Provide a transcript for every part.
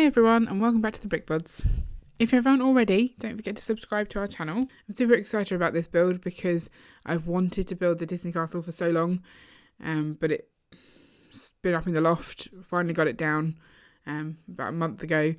everyone, and welcome back to the Brick Bods. If you haven't already, don't forget to subscribe to our channel. I'm super excited about this build because I've wanted to build the Disney castle for so long, but it's been up in the loft. Finally got it down about a month ago,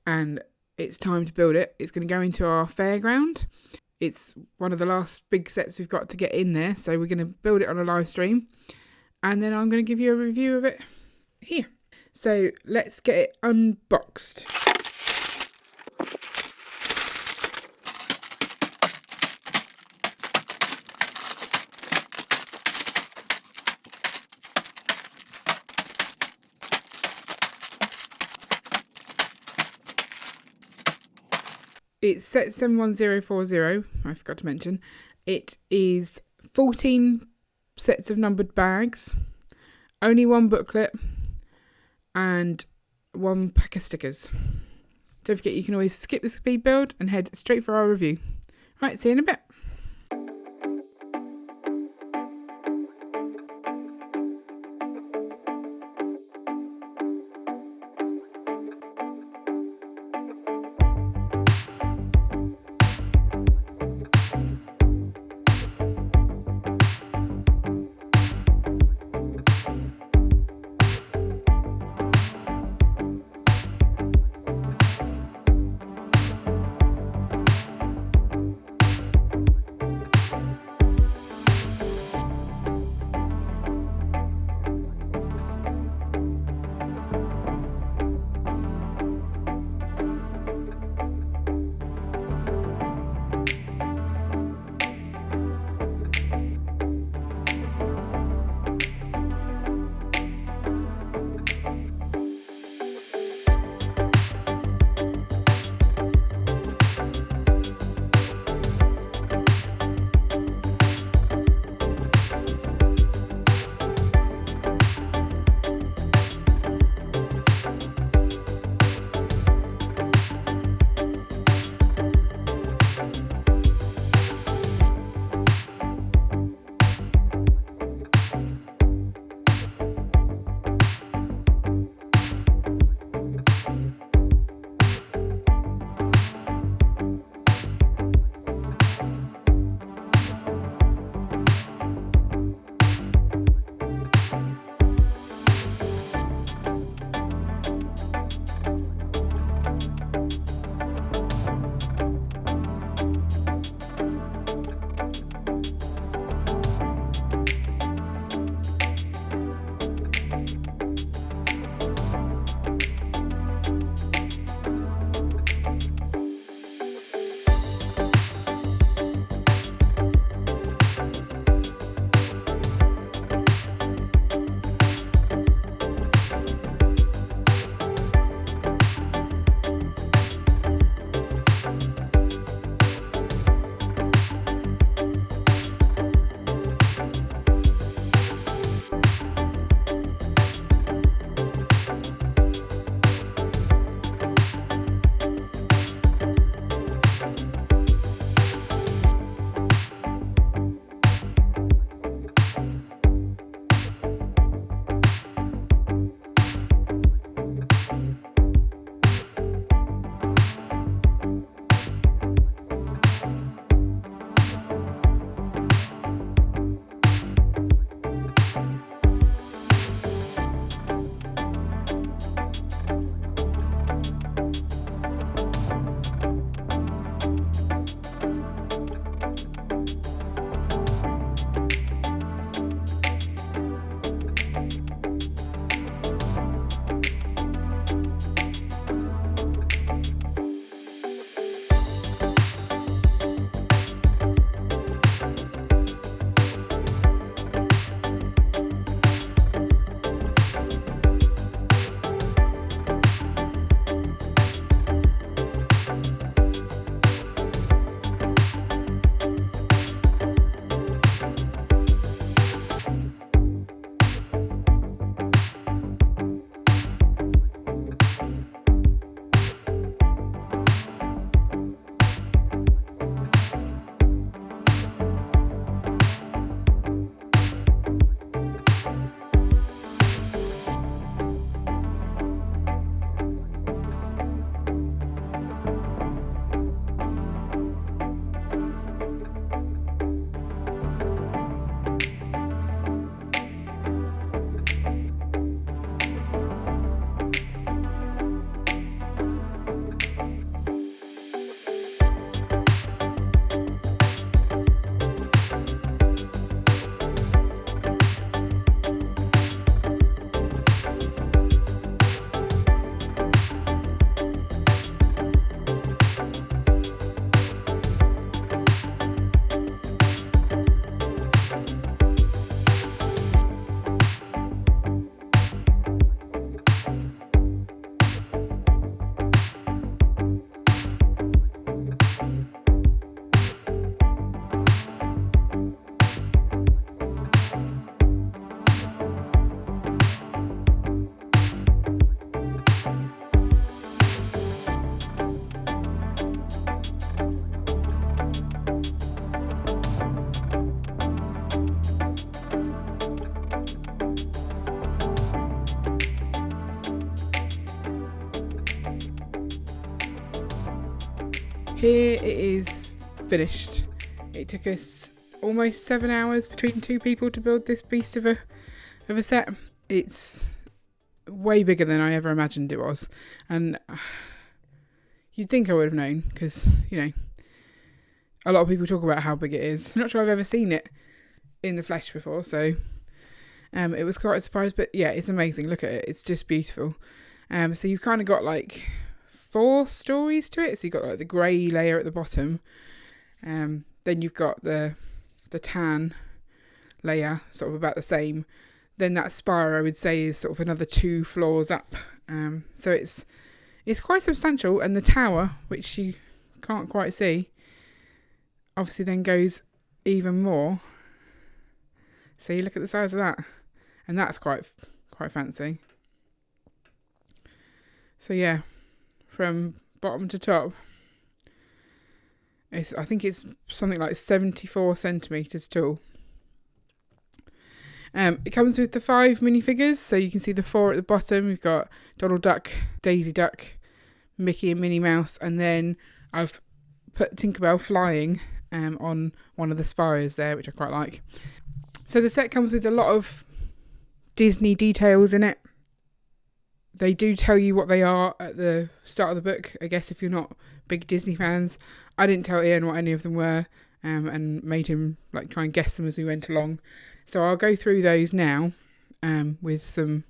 and it's time to build it. It's going to go into our Fairground. It's one of the last big sets we've got to get in there, so we're going to build it on a live stream, and then I'm going to give you a review of it here. So let's get it unboxed. It's set 71040, I forgot to mention. It is 14 sets of numbered bags, only one booklet, and one pack of stickers. Don't forget you can always skip the speed build and head straight for our review. Right, see you in a bit. Here it is finished. It took us almost 7 hours between 2 people to build this beast of a set. It's way bigger than I ever imagined it was, and you'd think I would have known, because a lot of people talk about how big it is. I'm not sure I've ever seen it in the flesh before, so it was quite a surprise. But yeah, it's amazing. Look at it, it's just beautiful. So you've kind of got like 4 stories to it. So you've got like the grey layer at the bottom, then you've got the tan layer, sort of about the same. Then that spire, I would say, is sort of another 2 floors up. So it's quite substantial, and the tower, which you can't quite see, obviously then goes even more. So you look at the size of that, and that's quite fancy. So yeah, from bottom to top, I think it's something like 74 centimetres tall. It comes with the 5 minifigures, so you can see the 4 at the bottom. We've got Donald Duck, Daisy Duck, Mickey and Minnie Mouse, and then I've put Tinkerbell flying on one of the spires there, which I quite like. So the set comes with a lot of Disney details in it. They do tell you what they are at the start of the book, I guess, if you're not big Disney fans. I didn't tell Ian what any of them were, and made him try and guess them as we went along. So I'll go through those now with some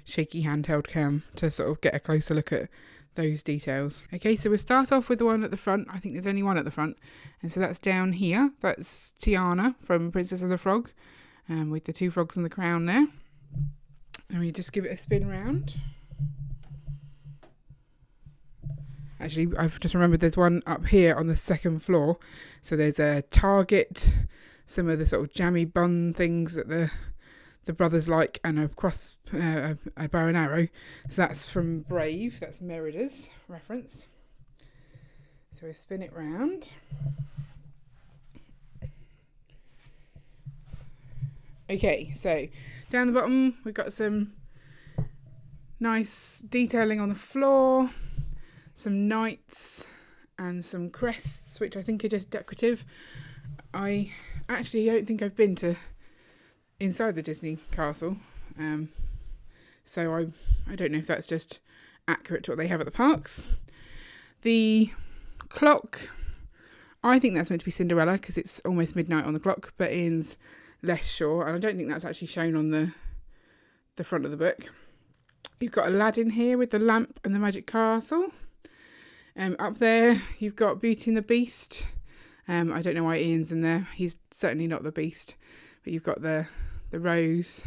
shaky handheld cam to sort of get a closer look at those details. Okay, so we'll start off with the one at the front. I think there's only one at the front. And so that's down here. That's Tiana from Princess and the Frog, with the 2 frogs and the crown there. And we just give it a spin round. Actually, I've just remembered there's one up here on the 2nd floor. So there's a Target, some of the sort of jammy bun things that the brothers like, and a bow and arrow. So that's from Brave. That's Merida's reference. So we spin it round. Okay, so down the bottom we've got some nice detailing on the floor, some knights and some crests, which I think are just decorative. I actually don't think I've been to inside the Disney castle, so I don't know if that's just accurate to what they have at the parks. The clock, I think that's meant to be Cinderella because it's almost midnight on the clock, but Ian's less sure, and I don't think that's actually shown on the front of the book. You've got Aladdin here with the lamp and the magic castle. Up there you've got Beauty and the Beast. I don't know why Ian's in there. He's certainly not the Beast, but you've got the rose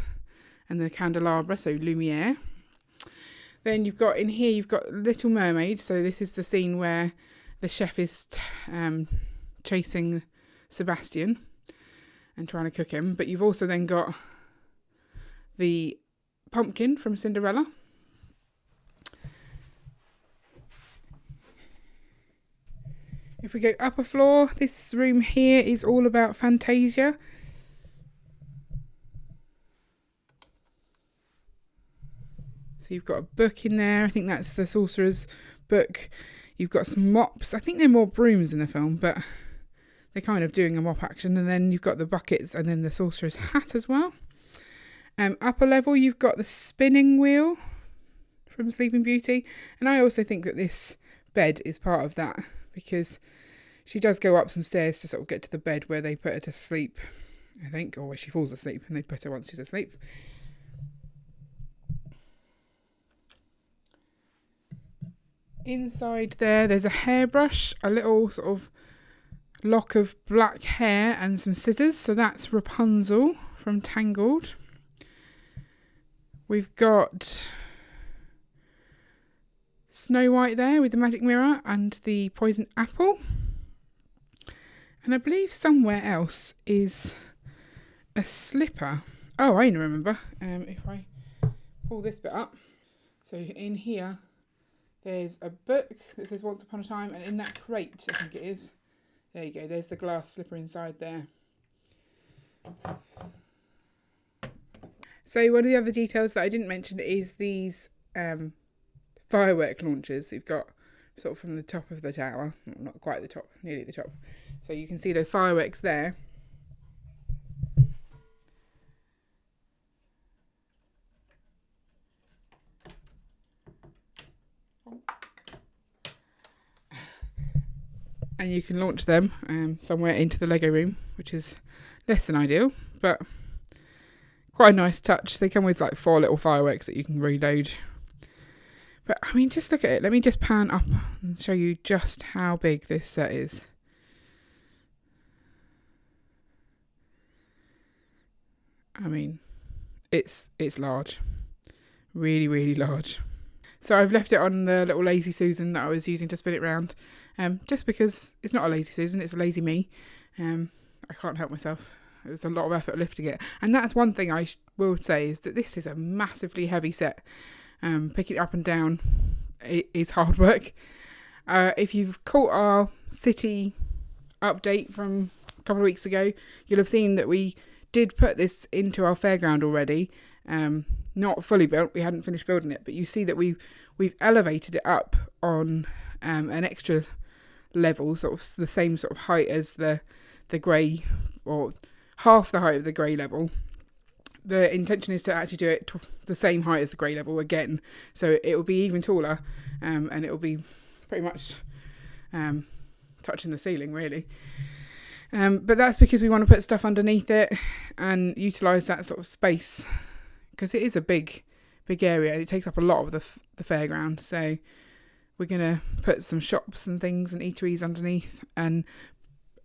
and the candelabra, so Lumiere. Then you've got in here, you've got Little Mermaid. So this is the scene where the chef is chasing Sebastian and trying to cook him. But you've also then got the pumpkin from Cinderella. If we go upper floor, this room here is all about Fantasia. So you've got a book in there. I think that's the Sorcerer's book. You've got some mops. I think they're more brooms in the film, but they're kind of doing a mop action. And then you've got the buckets and then the Sorcerer's hat as well. Upper level, you've got the spinning wheel from Sleeping Beauty. And I also think that this bed is part of that, because she does go up some stairs to sort of get to the bed where they put her to sleep, I think, or where she falls asleep and they put her once she's asleep. Inside there's a hairbrush, a little sort of lock of black hair and some scissors. So that's Rapunzel from Tangled. We've got Snow White there with the magic mirror and the poison apple. And I believe somewhere else is a slipper. Oh, I remember. If I pull this bit up. So in here, there's a book that says Once Upon a Time, and in that crate, I think it is. There you go. There's the glass slipper inside there. So one of the other details that I didn't mention is these firework launchers. You've got sort of from the top of the tower. Not quite the top, nearly the top. So you can see the fireworks there. And you can launch them somewhere into the Lego room, which is less than ideal, but quite a nice touch. They come with like 4 little fireworks that you can reload. But I mean, just look at it. Let me just pan up and show you just how big this set is. I mean, it's large. Really, really large. So I've left it on the little Lazy Susan that I was using to spin it round. Just because it's not a Lazy Susan, it's a Lazy Me. I can't help myself. It was a lot of effort lifting it. And that's one thing I will say, is that this is a massively heavy set. Picking it up and down is hard work. If you've caught our city update from a couple of weeks ago, you'll have seen that we did put this into our Fairground already. Not fully built, we hadn't finished building it, but you see that we've elevated it up on an extra level, sort of the same sort of height as the grey, or half the height of the grey level. The intention is to actually do it the same height as the grey level again, so it will be even taller, and it will be pretty much touching the ceiling really. But that's because we want to put stuff underneath it and utilise that sort of space, because it is a big area and it takes up a lot of the fairground. So we're going to put some shops and things and eateries underneath and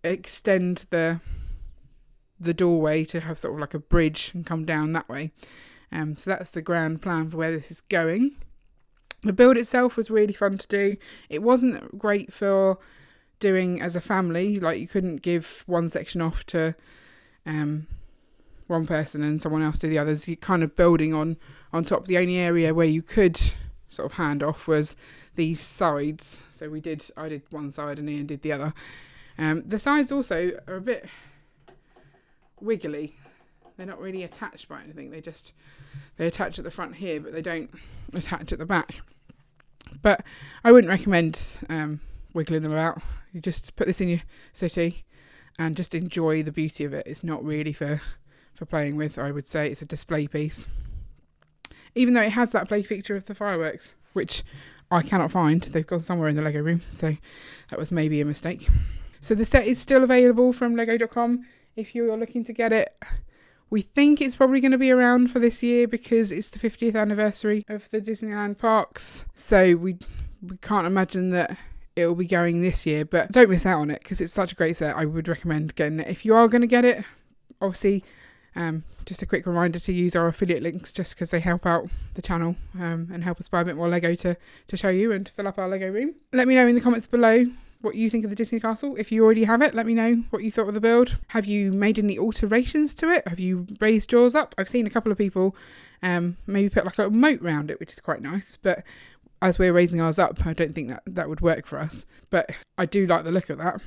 extend the doorway to have sort of like a bridge and come down that way. So that's the grand plan for where this is going. The build itself was really fun to do. It wasn't great for doing as a family. Like, you couldn't give one section off to one person and someone else do the others. You're kind of building on top. The only area where you could sort of hand off was these sides. So I did one side and Ian did the other. The sides also are a bit wiggly. They're not really attached by anything. They attach at the front here, but they don't attach at the back. But I wouldn't recommend wiggling them about. You just put this in your city and just enjoy the beauty of it. It's not really for playing with. I would say it's a display piece, even though it has that play feature of the fireworks, which I cannot find. They've gone somewhere in the Lego room, so that was maybe a mistake. So the set is still available from lego.com if you're looking to get it. We think it's probably going to be around for this year because it's the 50th anniversary of the Disneyland parks. So we can't imagine that it will be going this year, but don't miss out on it because it's such a great set. I would recommend getting it. If you are going to get it, obviously, just a quick reminder to use our affiliate links just because they help out the channel and help us buy a bit more Lego to show you and to fill up our Lego room. Let me know in the comments below what you think of the Disney Castle. If you already have it, let me know what you thought of the build. Have you made any alterations to it? Have you raised yours up? I've seen a couple of people maybe put like a moat around it, which is quite nice, but as we're raising ours up, I don't think that would work for us, but I do like the look of that.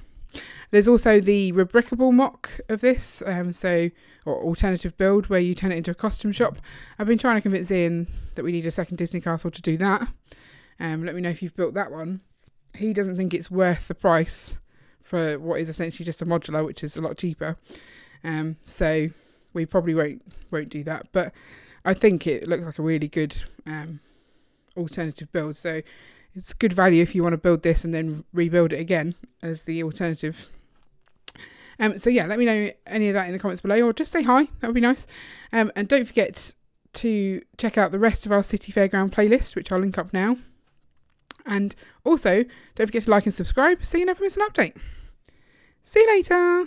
There's also the rebrickable mock of this, or alternative build where you turn it into a costume shop. I've been trying to convince Ian that we need a second Disney Castle to do that. Let me know if you've built that one. He doesn't think it's worth the price for what is essentially just a modular, which is a lot cheaper. So we probably won't do that. But I think it looks like a really good alternative build. So it's good value if you want to build this and then rebuild it again as the alternative. So yeah, let me know any of that in the comments below, or just say hi. That would be nice. And don't forget to check out the rest of our City Fairground playlist, which I'll link up now. And also, don't forget to like and subscribe so you never miss an update. See you later.